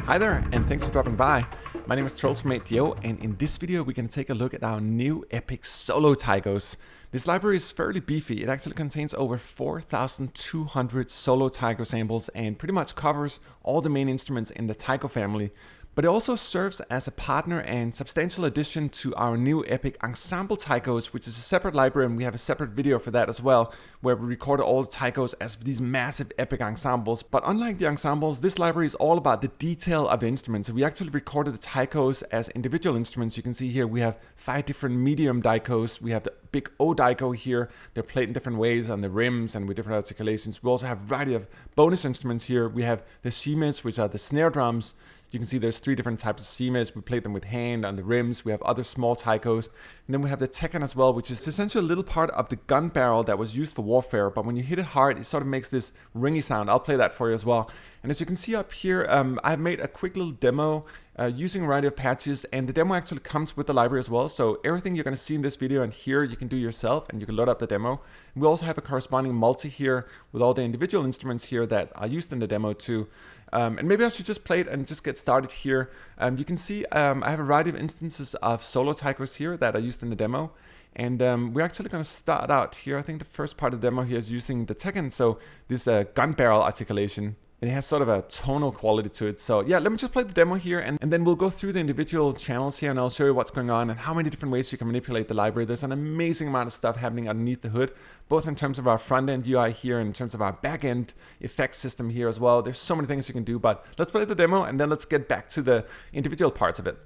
Hi there, and thanks for dropping by. My name is Troels Folmann, and in this video we're going to take a look at our new Epic Solo Taikos. This library is fairly beefy. It actually contains over 4,200 solo taiko samples and pretty much covers all the main instruments in the taiko family. But it also serves as a partner and substantial addition to our new Epic Ensemble Taikos, which is a separate library, and we have a separate video for that as well, where we recorded all the taikos as these massive epic ensembles. But unlike the ensembles, this library is all about the detail of the instruments. So we actually recorded the taikos as individual instruments. You can see here we have 5 different medium daikos. We have the big O-Daiko here. They're played in different ways on the rims and with different articulations. We also have a variety of bonus instruments here. We have the Shimes, which are the snare drums. You can see there's 3 different types of Shimes. We played them with hand on the rims. We have other small taikos. And then we have the Tekkan as well, which is essentially a little part of the gun barrel that was used for warfare. But when you hit it hard, it sort of makes this ringy sound. I'll play that for you as well. And as you can see up here, I've made a quick little demo using a variety of patches. And the demo actually comes with the library as well. So everything you're going to see in this video and here, you can do yourself, and you can load up the demo. And we also have a corresponding multi here with all the individual instruments here that are used in the demo too. And maybe I should just play it and just get started here. You can see I have a variety of instances of solo taikos here that are used in the demo. And we're actually going to start out here. I think the first part of the demo here is using the Tekkan, so this gun barrel articulation. It has sort of a tonal quality to it. So yeah, let me just play the demo here, and then we'll go through the individual channels here, and I'll show you what's going on and how many different ways you can manipulate the library. There's an amazing amount of stuff happening underneath the hood, both in terms of our front-end UI here and in terms of our back-end effects system here as well. There's so many things you can do, but let's play the demo, and then let's get back to the individual parts of it.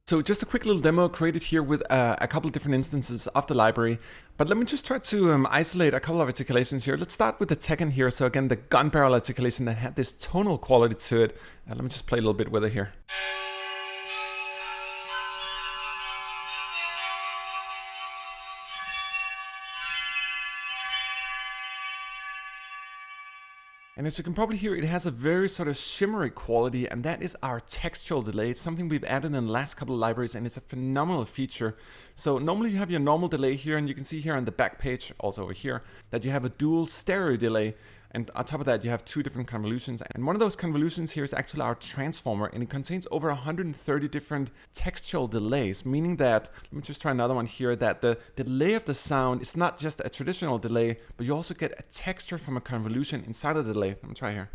So just a quick little demo created here with a couple of different instances of the library. But let me just try to isolate a couple of articulations here. Let's start with the Tekkan here. So again, the gun barrel articulation that had this tonal quality to it. Let me just play a little bit with it here. And as you can probably hear, it has a very sort of shimmery quality, and that is our textural delay. It's something we've added in the last couple of libraries, and it's a phenomenal feature. So normally you have your normal delay here, and you can see here on the back page, also over here, that you have a dual stereo delay. And on top of that, you have 2 different convolutions. And one of those convolutions here is actually our transformer, and it contains over 130 different textual delays, meaning that, let me just try another one here, that the delay of the sound is not just a traditional delay, but you also get a texture from a convolution inside of the delay. Let me try here.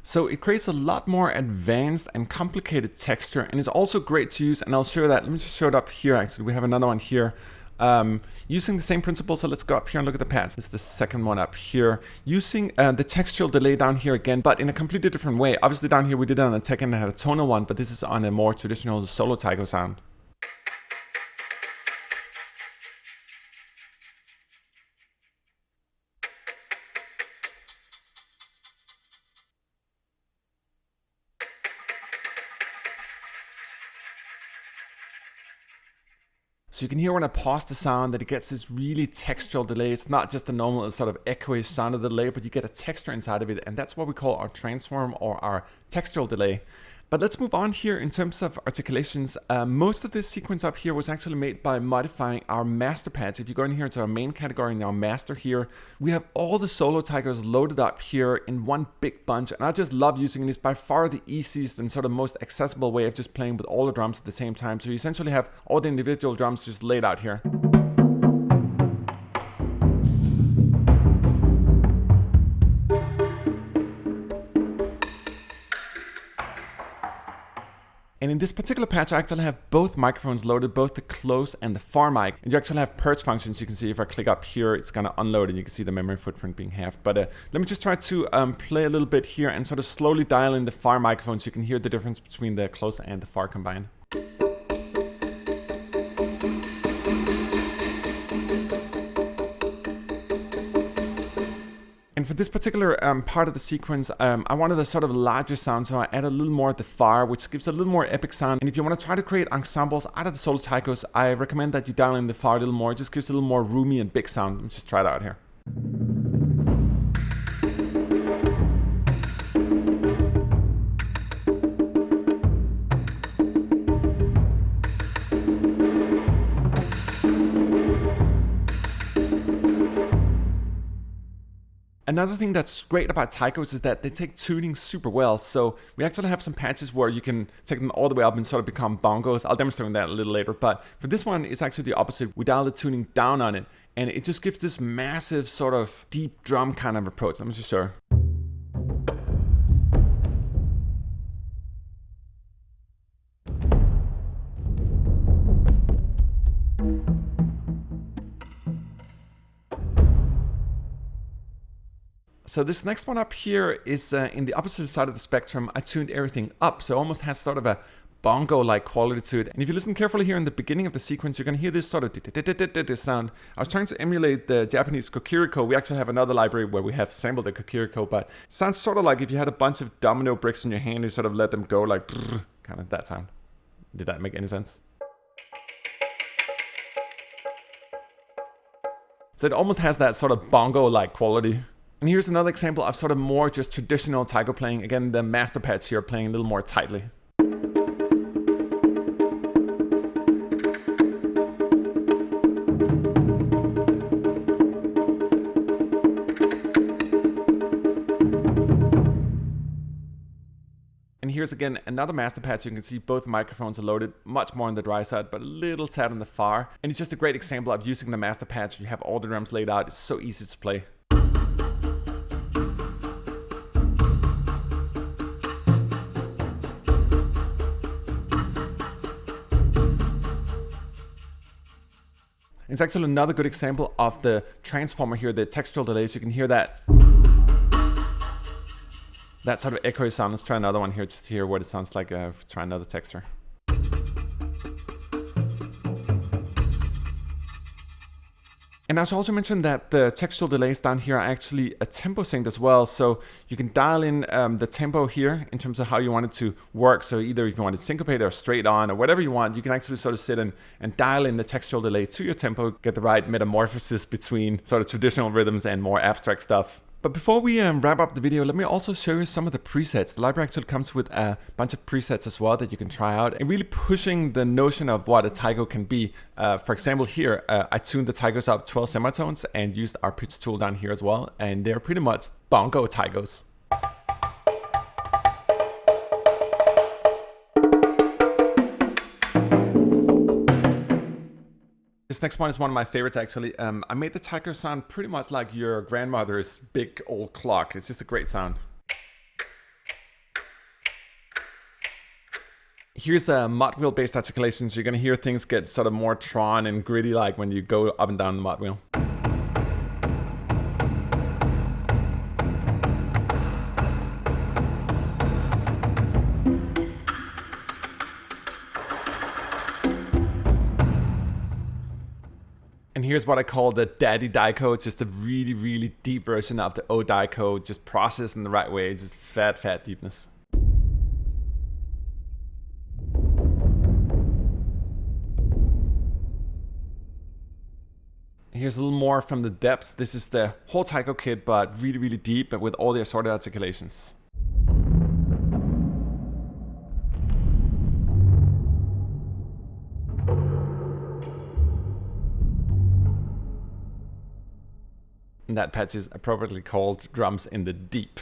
So it creates a lot more advanced and complicated texture, and it's also great to use, and I'll show that. Let me just show it up here actually. We have another one here. Using the same principle, so let's go up here and look at the pads. This is the second one up here. Using the textual delay down here again, but in a completely different way. Obviously down here we did it on a Tekkan and had a tonal one, but this is on a more traditional solo taiko sound. So you can hear when I pause the sound that it gets this really textural delay. It's not just a normal sort of echoey sound of the delay, but you get a texture inside of it, and that's what we call our transform or our textural delay. But let's move on here in terms of articulations. Most of this sequence up here was actually made by modifying our master patch. If you go in here into our main category in our master here, we have all the solo taikos loaded up here in one big bunch. And I just love using it. It's by far the easiest and sort of most accessible way of just playing with all the drums at the same time. So you essentially have all the individual drums just laid out here. And in this particular patch, I actually have both microphones loaded, both the close and the far mic. And you actually have purge functions. You can see if I click up here, it's gonna unload and you can see the memory footprint being halved. But let me just try to play a little bit here and sort of slowly dial in the far microphone so you can hear the difference between the close and the far combined. And for this particular part of the sequence, I wanted a sort of larger sound, so I added a little more at the far, which gives a little more epic sound. And if you want to try to create ensembles out of the solo taikos, I recommend that you dial in the far a little more. It just gives a little more roomy and big sound. Let's just try it out here. Another thing that's great about Taikos is that they take tuning super well. So we actually have some patches where you can take them all the way up and sort of become bongos. I'll demonstrate that a little later. But for this one, it's actually the opposite. We dial the tuning down on it, and it just gives this massive sort of deep drum kind of approach. Let me just show you. So this next one up here is in the opposite side of the spectrum. I tuned everything up, so it almost has sort of a bongo-like quality to it. And if you listen carefully here in the beginning of the sequence, you're going to hear this sort of sound. I was trying to emulate the Japanese kokiriko. We actually have another library where we have sampled the kokiriko, but it sounds sort of like if you had a bunch of domino bricks in your hand and you sort of let them go, like kind of that sound. Did that make any sense? So it almost has that sort of bongo-like quality. And here's another example of sort of more just traditional taiko playing. Again, the master patch here playing a little more tightly. And here's again another master patch. You can see both microphones are loaded, much more on the dry side, but a little tad on the far. And it's just a great example of using the master patch. You have all the drums laid out. It's so easy to play. It's actually another good example of the transformer here, the textural delays. You can hear that sort of echoey sound. Let's try another one here just to hear what it sounds like. Try another texture. And I should also mention that the textual delays down here are actually a tempo synced as well. So you can dial in the tempo here in terms of how you want it to work. So either if you want it syncopated or straight on or whatever you want, you can actually sort of sit and dial in the textual delay to your tempo, get the right metamorphosis between sort of traditional rhythms and more abstract stuff. But before we wrap up the video, let me also show you some of the presets. The library actually comes with a bunch of presets as well that you can try out and really pushing the notion of what a taiko can be. For example, here, I tuned the taikos up 12 semitones and used our pitch tool down here as well. And they're pretty much bongo taikos. This next one is one of my favorites actually. I made the taiko sound pretty much like your grandmother's big old clock. It's just a great sound. Here's a mod wheel based articulation, so you're gonna hear things get sort of more drawn and gritty like when you go up and down the mod wheel. And here's what I call the daddy Daiko. It's just a really, really deep version of the O-Daiko, just processed in the right way, just fat deepness. Here's a little more from the depths. This is the whole Taiko kit, but really, really deep, but with all the assorted articulations. And that patch is appropriately called Drums in the Deep.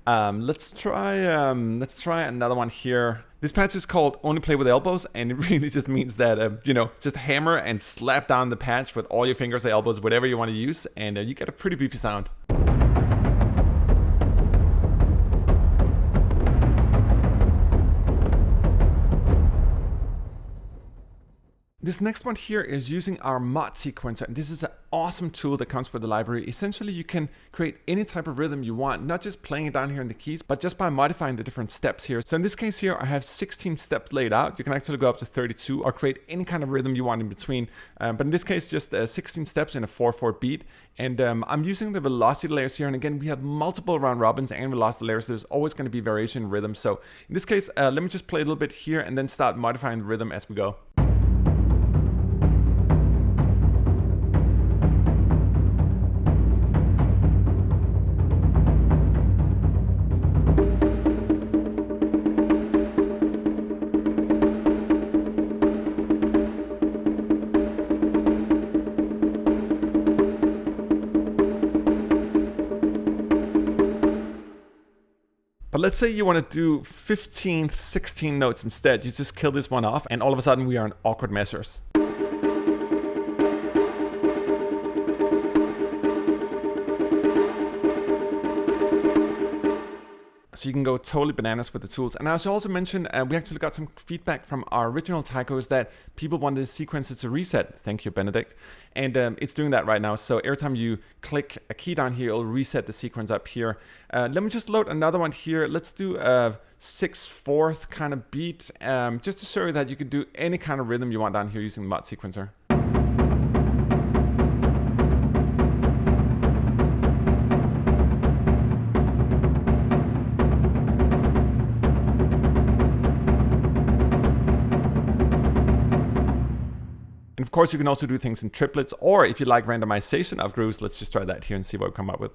Let's try another one here. This patch is called Only Play with Elbows, and it really just means that, you know, just hammer and slap down the patch with all your fingers or elbows, whatever you want to use, and you get a pretty beefy sound. This next one here is using our mod sequencer, and this is an awesome tool that comes with the library. Essentially, you can create any type of rhythm you want, not just playing it down here in the keys, but just by modifying the different steps here. So in this case here, I have 16 steps laid out. You can actually go up to 32 or create any kind of rhythm you want in between. But in this case, just 16 steps in a 4/4 beat. And I'm using the velocity layers here. And again, we have multiple round robins and velocity layers. There's always going to be variation in rhythm. So in this case, let me just play a little bit here and then start modifying the rhythm as we go. But let's say you want to do 15, 16 notes instead. You just kill this one off, and all of a sudden we are in awkward measures. So you can go totally bananas with the tools. And I should also mention, we actually got some feedback from our original Taikos that people wanted the sequences to reset. Thank you, Benedict. And it's doing that right now. So every time you click a key down here, it'll reset the sequence up here. Let me just load another one here. Let's do a 6/4 kind of beat, just to show you that you can do any kind of rhythm you want down here using the mod sequencer. Of course, you can also do things in triplets, or if you like randomization of grooves, let's just try that here and see what we come up with.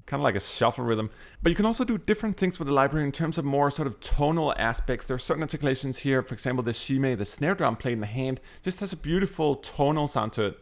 Kind of like a shuffle rhythm. But you can also do different things with the library in terms of more sort of tonal aspects. There are certain articulations here. For example, the Shime, the snare drum played in the hand, just has a beautiful tonal sound to it.